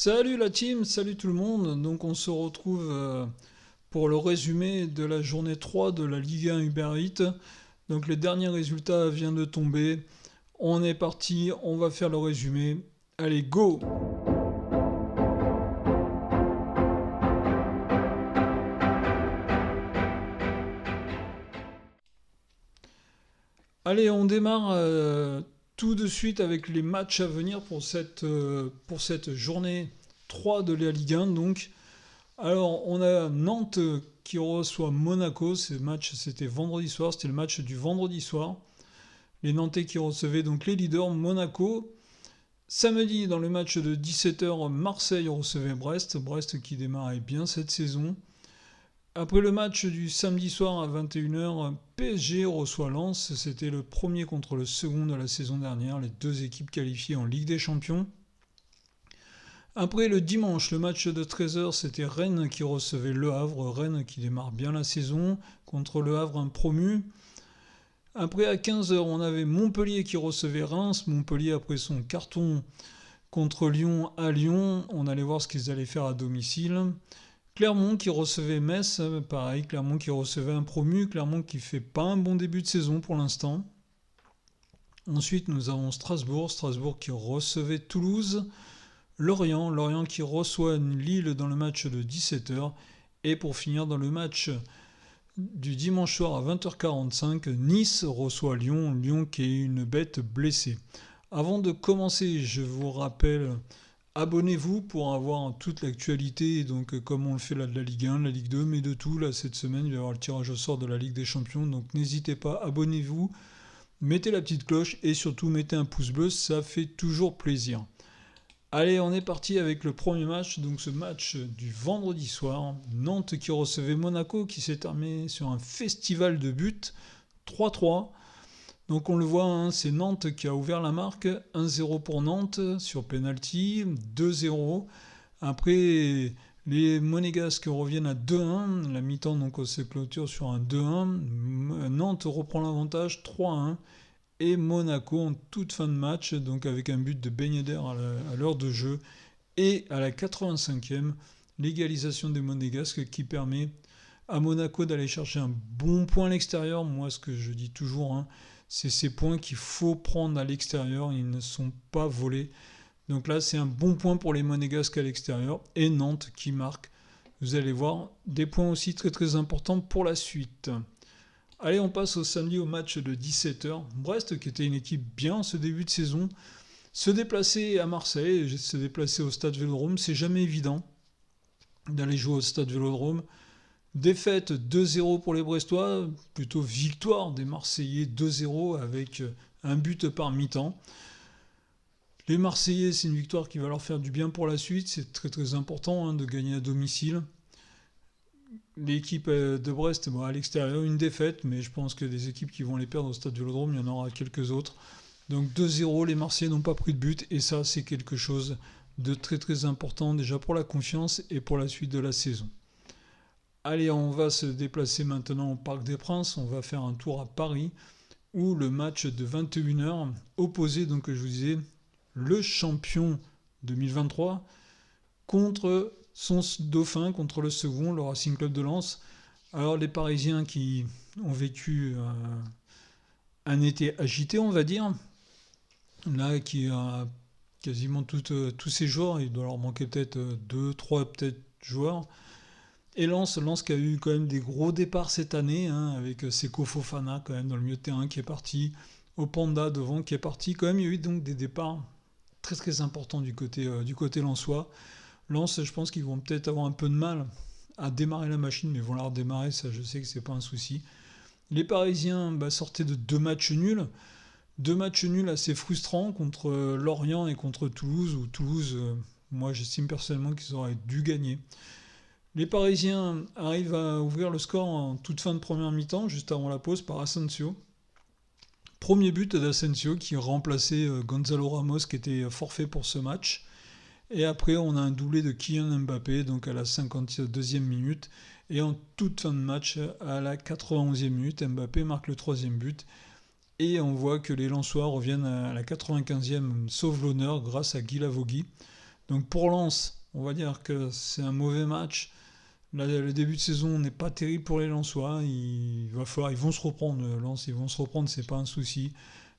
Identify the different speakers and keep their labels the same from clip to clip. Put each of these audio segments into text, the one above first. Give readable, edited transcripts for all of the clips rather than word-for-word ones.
Speaker 1: Salut la team, salut tout le monde. Donc on se retrouve pour le résumé de la journée 3 de la Ligue 1 Uber Eats. Donc le dernier résultat vient de tomber. On est parti, on va faire le résumé. Allez, go! Allez, on démarre tout de suite avec les matchs à venir pour cette journée 3 de la Ligue 1. Donc, alors, on a Nantes qui reçoit Monaco. Ce match, c'était vendredi soir. C'était le match du vendredi soir. Les Nantais qui recevaient donc les leaders Monaco. Samedi, dans le match de 17h, Marseille recevait Brest. Brest qui démarrait bien cette saison. Après le match du samedi soir à 21h, PSG reçoit Lens. C'était le premier contre le second de la saison dernière. Les deux équipes qualifiées en Ligue des Champions. Après le dimanche, le match de 13h, c'était Rennes qui recevait Le Havre. Rennes qui démarre bien la saison contre Le Havre, un promu. Après à 15h, on avait Montpellier qui recevait Reims. Montpellier après son carton contre Lyon à Lyon. On allait voir ce qu'ils allaient faire à domicile. Clermont qui recevait Metz. Pareil, Clermont qui recevait un promu. Clermont qui fait pas un bon début de saison pour l'instant. Ensuite, nous avons Strasbourg. Strasbourg qui recevait Toulouse. Lorient qui reçoit Lille dans le match de 17h. Et pour finir, dans le match du dimanche soir à 20h45, Nice reçoit Lyon. Lyon qui est une bête blessée. Avant de commencer, je vous rappelle, abonnez-vous pour avoir toute l'actualité, donc comme on le fait là de la Ligue 1, la Ligue 2, mais de tout. Là, cette semaine, il va y avoir le tirage au sort de la Ligue des Champions. Donc n'hésitez pas, abonnez-vous, mettez la petite cloche et surtout mettez un pouce bleu, ça fait toujours plaisir. Allez, on est parti avec le premier match, donc ce match du vendredi soir. Nantes qui recevait Monaco, qui s'est terminé sur un festival de buts, 3-3. Donc on le voit, hein, c'est Nantes qui a ouvert la marque, 1-0 pour Nantes sur penalty, 2-0. Après, les Monégasques reviennent à 2-1, la mi-temps donc se clôture sur un 2-1. Nantes reprend l'avantage, 3-1. Et Monaco en toute fin de match, donc avec un but de Ben Yedder à l'heure de jeu. Et à la 85e, l'égalisation des Monégasques qui permet à Monaco d'aller chercher un bon point à l'extérieur. Moi, ce que je dis toujours, hein, c'est ces points qu'il faut prendre à l'extérieur. Ils ne sont pas volés. Donc là, c'est un bon point pour les Monégasques à l'extérieur. Et Nantes qui marque. Vous allez voir, des points aussi très très importants pour la suite. Allez, on passe au samedi au match de 17h. Brest, qui était une équipe bien ce début de saison, se déplacer à Marseille, se déplacer au Stade Vélodrome, c'est jamais évident d'aller jouer au Stade Vélodrome. Défaite 2-0 pour les Brestois, plutôt victoire des Marseillais 2-0 avec un but par mi-temps. Les Marseillais, c'est une victoire qui va leur faire du bien pour la suite, c'est très très important de gagner à domicile. L'équipe de Brest, à l'extérieur, une défaite, mais je pense que des équipes qui vont les perdre au Stade Vélodrome, il y en aura quelques autres. Donc 2-0, les Marseillais n'ont pas pris de but, et ça, c'est quelque chose de très très important déjà pour la confiance et pour la suite de la saison. Allez, on va se déplacer maintenant au Parc des Princes, on va faire un tour à Paris, où le match de 21h opposait, donc je vous disais, le champion 2023 contre son dauphin, contre le second, le Racing Club de Lens. Alors les Parisiens qui ont vécu un été agité, on va dire, là qui a quasiment tous ces joueurs, il doit leur manquer peut-être 2, 3 peut-être joueurs. Et Lens qui a eu quand même des gros départs cette année, avec Seko Fofana quand même dans le milieu de terrain qui est parti, Opanda devant qui est parti. Quand même, il y a eu donc des départs très très importants du côté lensois. Lens, je pense qu'ils vont peut-être avoir un peu de mal à démarrer la machine, mais ils vont la redémarrer, ça je sais que c'est pas un souci. Les Parisiens sortaient de 2 matchs nuls. 2 matchs nuls assez frustrants contre Lorient et contre Toulouse, où Toulouse, moi j'estime personnellement qu'ils auraient dû gagner. Les Parisiens arrivent à ouvrir le score en toute fin de première mi-temps, juste avant la pause, par Asensio. Premier but d'Asensio qui remplaçait Gonzalo Ramos qui était forfait pour ce match. Et après, on a un doublé de Kylian Mbappé, donc à la 52e minute. Et en toute fin de match, à la 91e minute, Mbappé marque le troisième but. Et on voit que les Lensois reviennent à la 95e sauve l'honneur grâce à Guy Lavogui. Donc pour Lens, on va dire que c'est un mauvais match. Là, le début de saison n'est pas terrible pour les Lensois. Ils vont se reprendre, Lens, ils vont se reprendre, c'est pas un souci.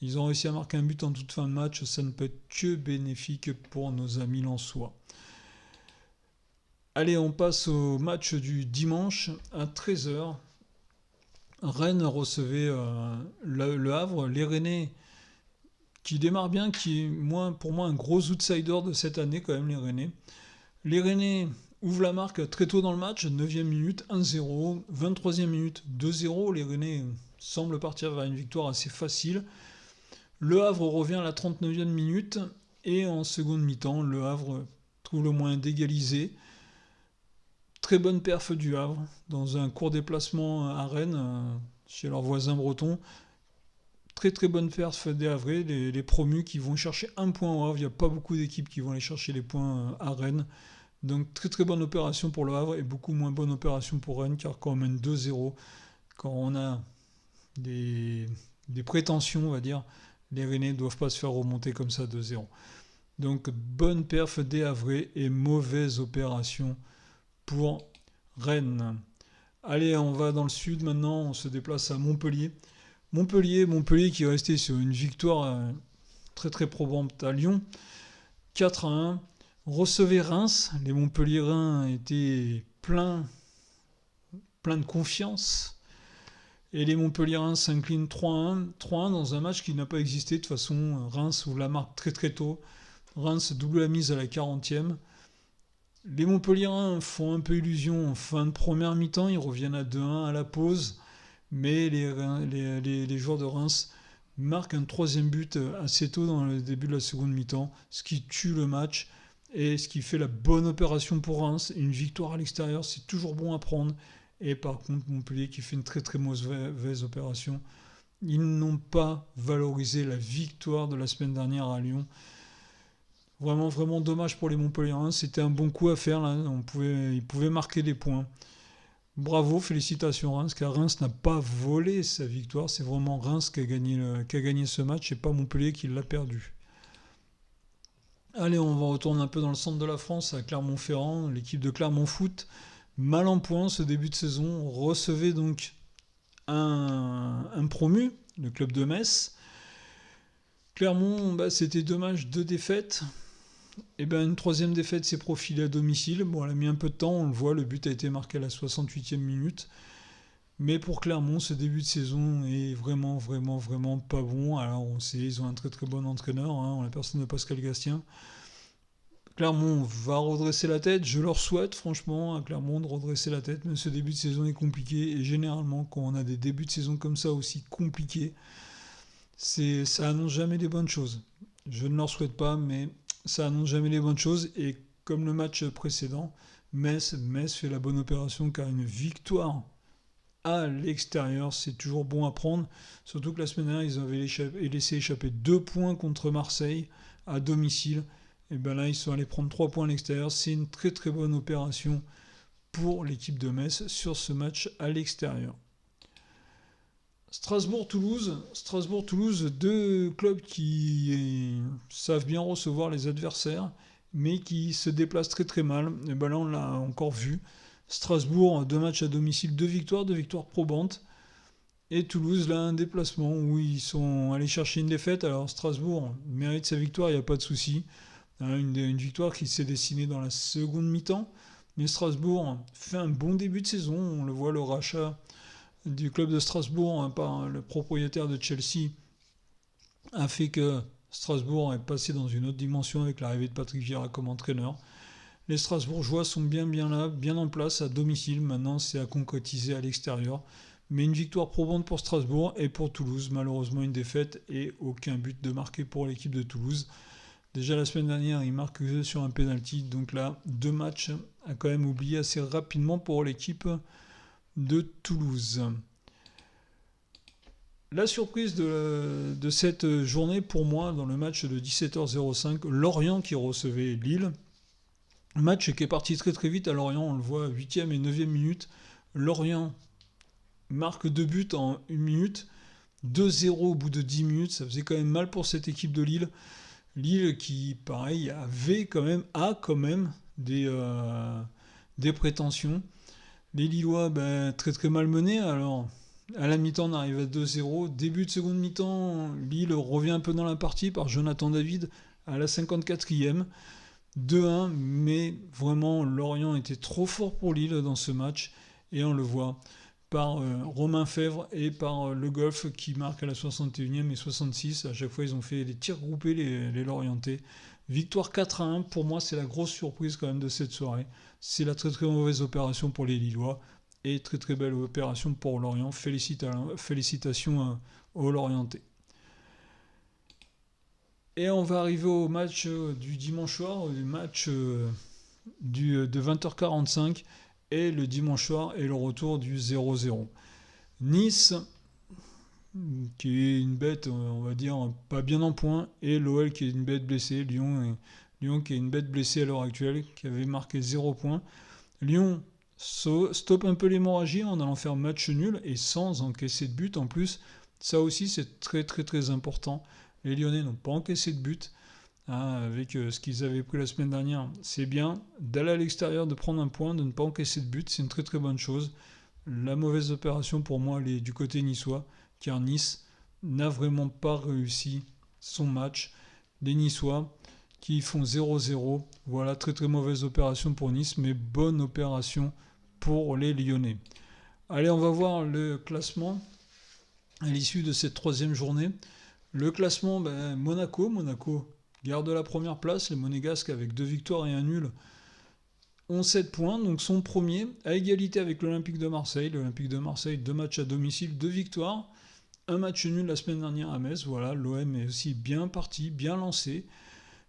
Speaker 1: Ils ont réussi à marquer un but en toute fin de match, ça ne peut être que bénéfique pour nos amis lensois. Allez, on passe au match du dimanche à 13h. Rennes recevait le Havre. Les Rennais qui démarrent bien, qui est pour moi un gros outsider de cette année quand même, les Rennais. Les Rennais ouvrent la marque très tôt dans le match, 9e minute 1-0, 23e minute 2-0. Les Rennais semblent partir vers une victoire assez facile. Le Havre revient à la 39e minute et en seconde mi-temps, le Havre trouve le moyen d'égaliser. Très bonne perf du Havre dans un court déplacement à Rennes, chez leurs voisins bretons. Très très bonne perf des Havrais, les promus qui vont chercher un point au Havre. Il n'y a pas beaucoup d'équipes qui vont aller chercher les points à Rennes. Donc très très bonne opération pour le Havre et beaucoup moins bonne opération pour Rennes, car quand on mène 2-0, quand on a des prétentions, on va dire, les Rennais ne doivent pas se faire remonter comme ça 2-0. Donc bonne perf des Havrais et mauvaise opération pour Rennes. Allez, on va dans le sud maintenant, on se déplace à Montpellier. Montpellier qui est resté sur une victoire très très probante à Lyon. 4-1. Recevait Reims. Les Montpelliérains étaient pleins de confiance. Et les Montpelliérains s'inclinent 3-1. 3-1 dans un match qui n'a pas existé. De toute façon, Reims ouvre la marque très très tôt. Reims double la mise à la 40e. Les Montpelliérains font un peu illusion en fin de première mi-temps. Ils reviennent à 2-1 à la pause. Mais les joueurs de Reims marquent un troisième but assez tôt dans le début de la seconde mi-temps, ce qui tue le match et ce qui fait la bonne opération pour Reims. Une victoire à l'extérieur, c'est toujours bon à prendre. Et par contre, Montpellier qui fait une très très mauvaise opération. Ils n'ont pas valorisé la victoire de la semaine dernière à Lyon. Vraiment, vraiment dommage pour les Montpelliérains. C'était un bon coup à faire, là. Ils pouvaient marquer des points. Bravo, félicitations Reims, car Reims n'a pas volé sa victoire. C'est vraiment Reims qui a gagné ce match et pas Montpellier qui l'a perdu. Allez, on va retourner un peu dans le centre de la France, à Clermont-Ferrand. L'équipe de Clermont Foot, mal en point ce début de saison, recevait donc un promu, le club de Metz. Clermont, c'était 2 matchs, 2 défaites. Et une troisième défaite s'est profilée à domicile. Bon, elle a mis un peu de temps, on le voit, le but a été marqué à la 68e minute. Mais pour Clermont, ce début de saison est vraiment, vraiment, vraiment pas bon. Alors on sait, ils ont un très très bon entraîneur, en la personne de Pascal Gastien. Clermont va redresser la tête, je leur souhaite franchement à Clermont de redresser la tête, mais ce début de saison est compliqué. Et généralement, quand on a des débuts de saison comme ça aussi compliqués, ça annonce jamais des bonnes choses. Je ne leur souhaite pas, mais ça annonce jamais les bonnes choses. Et comme le match précédent, Metz fait la bonne opération, car une victoire à l'extérieur, c'est toujours bon à prendre. Surtout que la semaine dernière, ils avaient laissé échapper 2 points contre Marseille à domicile. Et là, ils sont allés prendre 3 points à l'extérieur. C'est une très très bonne opération pour l'équipe de Metz sur ce match à l'extérieur. Strasbourg-Toulouse, 2 clubs qui savent bien recevoir les adversaires, mais qui se déplacent très très mal. Et là, on l'a encore vu. Strasbourg, 2 matchs à domicile, 2 victoires probantes. Et Toulouse, là, un déplacement où ils sont allés chercher une défaite. Alors Strasbourg mérite sa victoire, il n'y a pas de souci. Une victoire qui s'est dessinée dans la seconde mi-temps. Mais Strasbourg fait un bon début de saison. On le voit, le rachat du club de Strasbourg par le propriétaire de Chelsea a fait que Strasbourg est passé dans une autre dimension avec l'arrivée de Patrick Vieira comme entraîneur. Les Strasbourgeois sont bien là, bien en place à domicile. Maintenant, c'est à concrétiser à l'extérieur. Mais une victoire probante pour Strasbourg et pour Toulouse. Malheureusement, une défaite et aucun but de marqué pour l'équipe de Toulouse. Déjà la semaine dernière, ils marquent sur un penalty. Donc là, 2 matchs à quand même oublier assez rapidement pour l'équipe de Toulouse. La surprise de cette journée pour moi, dans le match de 17h05, Lorient qui recevait Lille. Match qui est parti très très vite à Lorient, on le voit 8e et 9e minute. Lorient marque 2 buts en 1 minute, 2-0 au bout de 10 minutes, ça faisait quand même mal pour cette équipe de Lille. Lille qui, pareil, a quand même des prétentions. Les Lillois, ben, très très mal menés. Alors, à la mi-temps, on arrive à 2-0. Début de seconde mi-temps, Lille revient un peu dans la partie par Jonathan David à la 54e. 2-1, mais vraiment, Lorient était trop fort pour Lille dans ce match. Et on le voit par Romain Fèvre et par Le Golf qui marque à la 61e et 66. À chaque fois, ils ont fait des tirs groupés, les Lorientais. Victoire 4-1, pour moi, c'est la grosse surprise quand même de cette soirée. C'est la très très mauvaise opération pour les Lillois et très très belle opération pour Lorient. Félicitations aux Lorientais. Et on va arriver au match du dimanche soir, au match de 20h45. Et le dimanche soir est le retour du 0-0. Nice, qui est une bête, on va dire, pas bien en point, et l'OL qui est une bête blessée. Lyon qui est une bête blessée à l'heure actuelle, qui avait marqué 0 points. Lyon stoppe un peu l'hémorragie en allant faire match nul et sans encaisser de but en plus. Ça aussi, c'est très très très important. Les Lyonnais n'ont pas encaissé de but. Avec ce qu'ils avaient pris la semaine dernière. C'est bien d'aller à l'extérieur, de prendre un point, de ne pas encaisser de but. C'est une très très bonne chose. La mauvaise opération pour moi, elle est du côté niçois, car Nice n'a vraiment pas réussi son match. Les Niçois qui font 0-0. Voilà, très très mauvaise opération pour Nice, mais bonne opération pour les Lyonnais. Allez, on va voir le classement à l'issue de cette troisième journée. Le classement, ben, Monaco garde la première place. Les Monégasques, avec 2 victoires et un nul, ont 7 points, donc sont premiers, à égalité avec l'Olympique de Marseille. L'Olympique de Marseille, 2 matchs à domicile, 2 victoires. Un match nul la semaine dernière à Metz. Voilà, l'OM est aussi bien parti, bien lancé.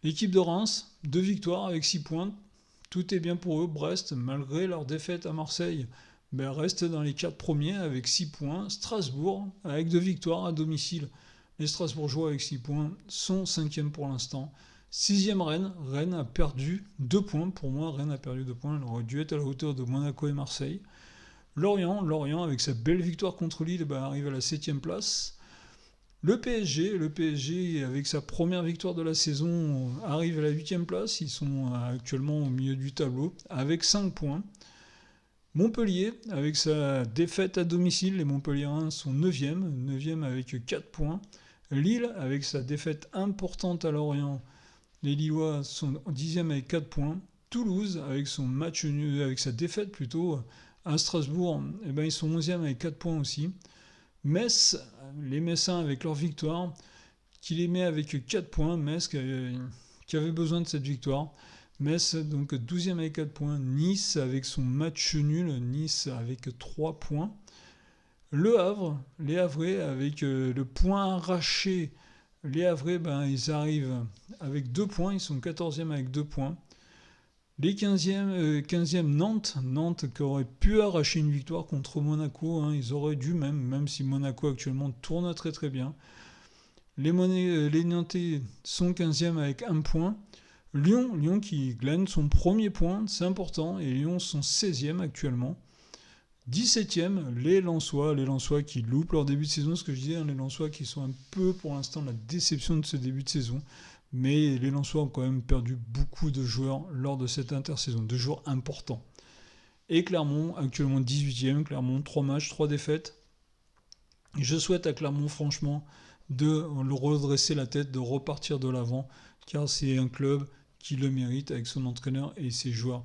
Speaker 1: L'équipe de Reims, 2 victoires avec 6 points. Tout est bien pour eux. Brest, malgré leur défaite à Marseille, ben, reste dans les 4 premiers avec 6 points. Strasbourg, avec 2 victoires à domicile. Les Strasbourgeois avec 6 points sont 5e pour l'instant. 6e Rennes. Rennes a perdu 2 points. Pour moi, Rennes a perdu 2 points. Elle aurait dû être à la hauteur de Monaco et Marseille. Lorient avec sa belle victoire contre Lille, arrive à la 7e place. Le PSG avec sa première victoire de la saison arrive à la 8e place. Ils sont actuellement au milieu du tableau avec 5 points. Montpellier, avec sa défaite à domicile, les Montpelliérains sont 9e avec 4 points. Lille, avec sa défaite importante à Lorient, les Lillois sont 10e avec 4 points. Toulouse, avec son match nul, avec sa défaite plutôt, à Strasbourg, ils sont 11e avec 4 points aussi. Metz, les Messins avec leur victoire, qui les met avec 4 points. Metz qui avait besoin de cette victoire. Metz, donc 12e avec 4 points. Nice avec son match nul. Nice avec 3 points. Le Havre, les Havrais avec le point arraché. Les Havrais, ils arrivent avec 2 points. Ils sont 14e avec 2 points. Les 15e Nantes qui aurait pu arracher une victoire contre Monaco. Ils auraient dû même si Monaco actuellement tourne très très bien. Les Nantais sont 15e avec 1 point. Lyon qui glane son premier point, c'est important, et Lyon sont 16e actuellement. 17e, les Lensois qui loupent leur début de saison, ce que je disais, les Lensois qui sont un peu pour l'instant la déception de ce début de saison. Mais les Lensois ont quand même perdu beaucoup de joueurs lors de cette intersaison, de joueurs importants. Et Clermont, actuellement 18e, Clermont 3 matchs, 3 défaites. Je souhaite à Clermont franchement de le redresser la tête, de repartir de l'avant, car c'est un club qui le mérite avec son entraîneur et ses joueurs.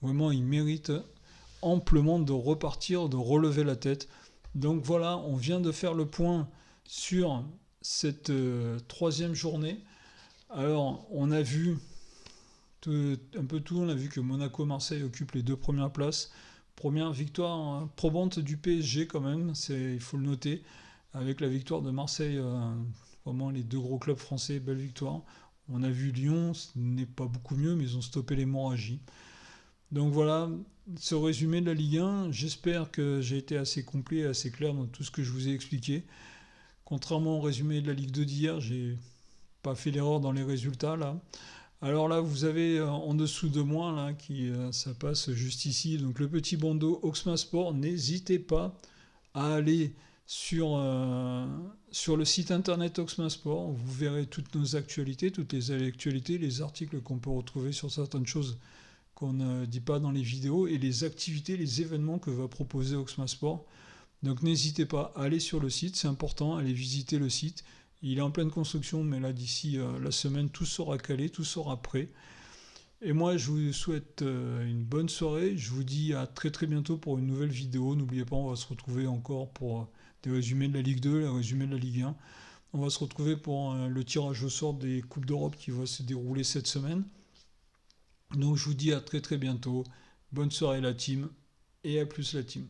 Speaker 1: Vraiment, il mérite amplement de repartir, de relever la tête. Donc voilà, on vient de faire le point sur cette troisième journée. Alors, on a vu un peu tout. On a vu que Monaco-Marseille occupe les 2 premières places. Première victoire probante du PSG quand même, il faut le noter. Avec la victoire de Marseille, vraiment les 2 gros clubs français, belle victoire. On a vu Lyon, ce n'est pas beaucoup mieux, mais ils ont stoppé l'hémorragie. Donc voilà, ce résumé de la Ligue 1, j'espère que j'ai été assez complet et assez clair dans tout ce que je vous ai expliqué. Contrairement au résumé de la Ligue 2 d'hier, j'ai pas fait l'erreur dans les résultats là. Alors là, vous avez en dessous de moi là, ça passe juste ici, donc le petit bandeau Oxma Sport. N'hésitez pas à aller sur le site internet Oxma Sport. Vous verrez toutes nos actualités, toutes les actualités, les articles qu'on peut retrouver sur certaines choses qu'on ne dit pas dans les vidéos et les activités, les événements que va proposer Oxma Sport. Donc n'hésitez pas à aller sur le site, c'est important, allez visiter le site. Il est en pleine construction, mais là d'ici la semaine, tout sera calé, tout sera prêt. Et moi, je vous souhaite une bonne soirée. Je vous dis à très très bientôt pour une nouvelle vidéo. N'oubliez pas, on va se retrouver encore pour des résumés de la Ligue 2, les résumés de la Ligue 1. On va se retrouver pour le tirage au sort des Coupes d'Europe qui va se dérouler cette semaine. Donc je vous dis à très très bientôt. Bonne soirée la team et à plus la team.